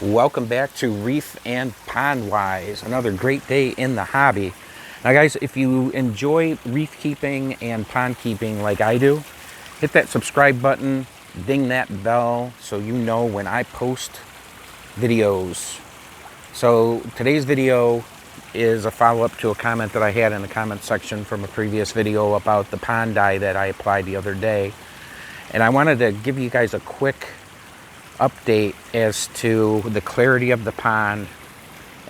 Welcome back to Reef and Pond Wise, another great day in the hobby. Now guys, if you enjoy reef keeping and pond keeping like I do, hit that subscribe button, ding that bell so you know when I post videos. So today's video is a follow-up to a comment that I had in the comment section from a previous video about the pond dye that I applied the other day. And I wanted to give you guys a quick update as to the clarity of the pond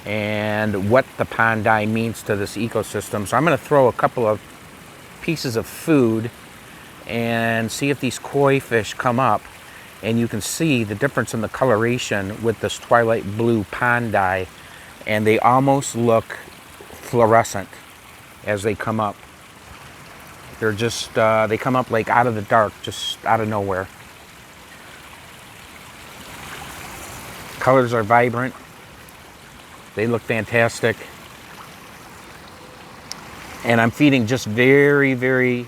and what the pond dye means to this ecosystem. So I'm going to throw a couple of pieces of food and see if these koi fish come up, and you can see the difference in the coloration with this twilight blue pond dye, and they almost look fluorescent as they come up. They're just they come up like out of the dark, just out of nowhere. Colors are vibrant. They look fantastic. And I'm feeding just very, very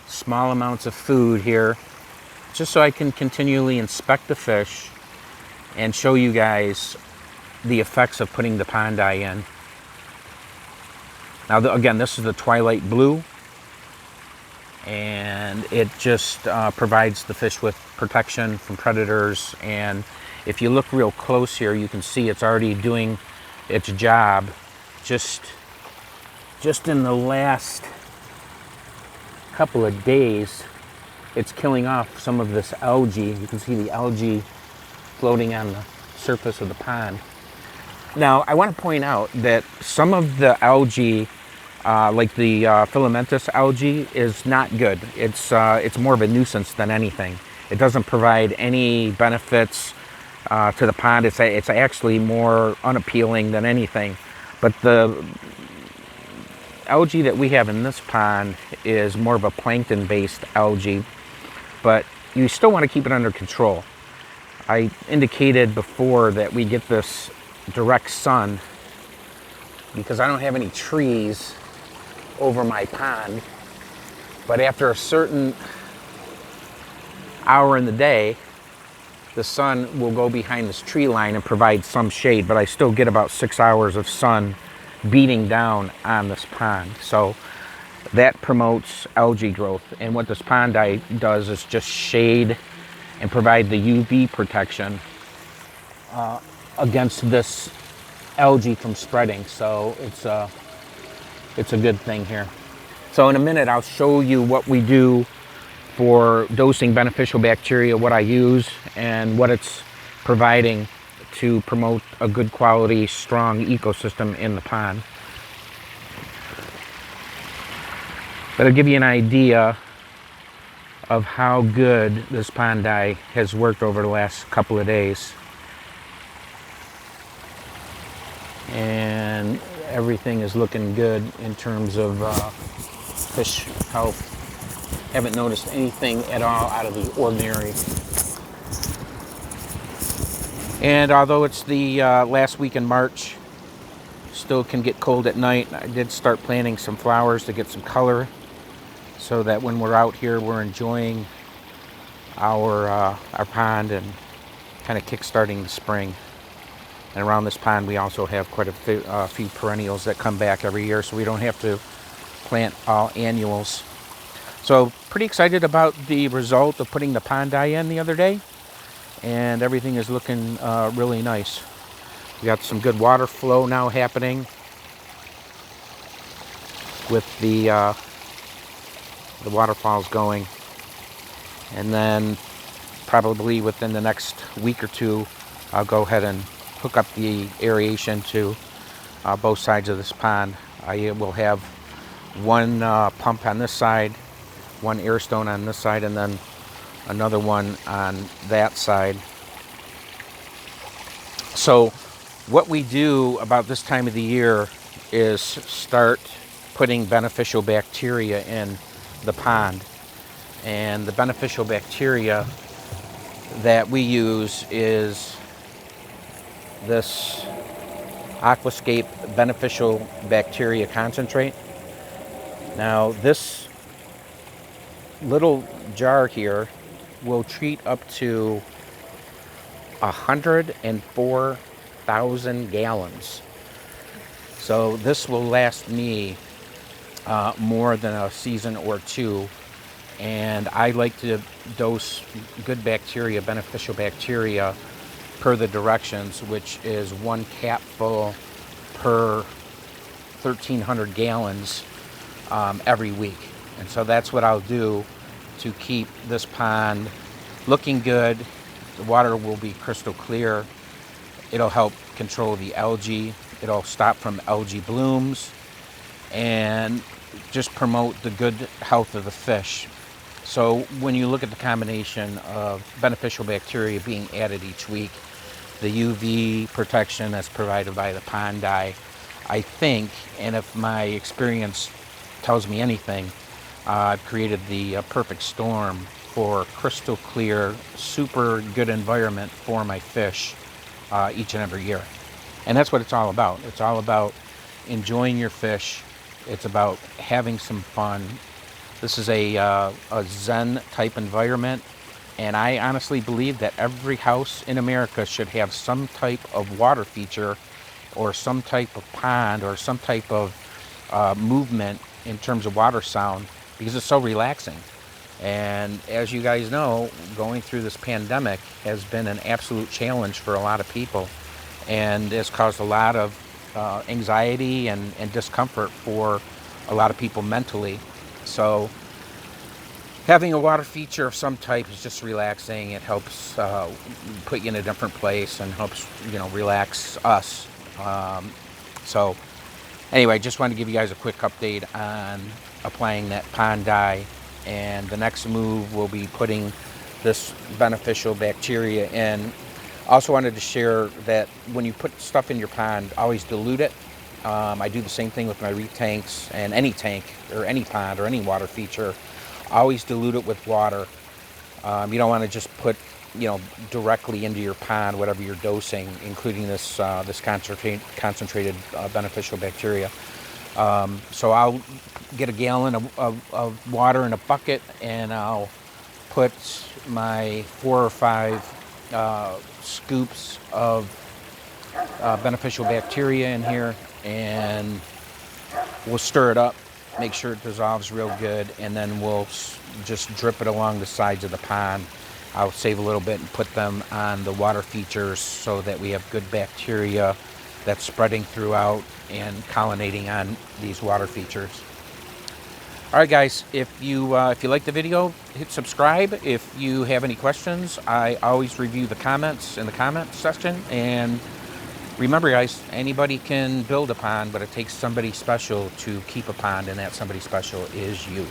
small amounts of food here, just so I can continually inspect the fish and show you guys the effects of putting the pond dye in. Now, again, this is the twilight blue, and it just provides the fish with protection from predators. And if you look real close here, you can see it's already doing its job. Just in the last couple of days, it's killing off some of this algae. You can see the algae floating on the surface of the pond. Now, I want to point out that some of the algae, like the filamentous algae, is not good. It's more of a nuisance than anything. It doesn't provide any benefits to the pond. It's actually more unappealing than anything. But the algae that we have in this pond is more of a plankton-based algae, but you still want to keep it under control. I indicated before that we get this direct sun because I don't have any trees over my pond, but after a certain hour in the day, the sun will go behind this tree line and provide some shade, but I still get about 6 hours of sun beating down on this pond. So that promotes algae growth. And what this pond dye does is just shade and provide the UV protection against this algae from spreading. So it's a good thing here. So in a minute, I'll show you what we do for dosing beneficial bacteria, what I use, and what it's providing to promote a good quality, strong ecosystem in the pond. But I'll give you an idea of how good this pond dye has worked over the last couple of days. And everything is looking good in terms of fish health. Haven't noticed anything at all out of the ordinary. And although it's the last week in March, still can get cold at night. I did start planting some flowers to get some color so that when we're out here, we're enjoying our pond and kind of kick-starting the spring. And around this pond, we also have quite a few perennials that come back every year, so we don't have to plant all annuals. So pretty excited about the result of putting the pond dye in the other day, and everything is looking really nice. We got some good water flow now happening with the waterfalls going, and then probably within the next week or two, I'll go ahead and hook up the aeration to both sides of this pond. I will have one pump on this side, one air stone on this side, and then another one on that side. So what we do about this time of the year is start putting beneficial bacteria in the pond. And the beneficial bacteria that we use is this Aquascape beneficial bacteria concentrate. Now this little jar here will treat up to 104,000 gallons. So this will last me more than a season or two. And I like to dose good bacteria, beneficial bacteria, per the directions, which is 1 capful per 1,300 gallons every week. And so that's what I'll do to keep this pond looking good. The water will be crystal clear. It'll help control the algae. It'll stop from algae blooms and just promote the good health of the fish. So when you look at the combination of beneficial bacteria being added each week, the UV protection that's provided by the Panda, I think, and if my experience tells me anything, I've created the perfect storm for crystal clear, super good environment for my fish each and every year. And that's what it's all about. It's all about enjoying your fish. It's about having some fun. This is a Zen type environment, and I honestly believe that every house in America should have some type of water feature or some type of pond or some type of movement in terms of water sound, because it's so relaxing. And as you guys know, going through this pandemic has been an absolute challenge for a lot of people, and has caused a lot of anxiety and discomfort for a lot of people mentally. So having a water feature of some type is just relaxing. It helps put you in a different place and helps, relax us. So anyway, just wanted to give you guys a quick update on applying that Panda, and the next move will be putting this beneficial bacteria in. Also wanted to share that when you put stuff in your pond, always dilute it. I do the same thing with my reef tanks and any tank or any pond or any water feature. Always dilute it with water. You don't want to just put, directly into your pond whatever you're dosing, including this concentrated beneficial bacteria. So I'll get a gallon of water in a bucket, and I'll put my 4 or 5 scoops of beneficial bacteria in here, and we'll stir it up, make sure it dissolves real good, and then we'll just drip it along the sides of the pond. I'll save a little bit and put them on the water features so that we have good bacteria that's spreading throughout and colonizing on these water features. All right, guys, if you like the video, hit subscribe. If you have any questions, I always review the comments in the comment section. And remember, guys, anybody can build a pond, but it takes somebody special to keep a pond, and that somebody special is you.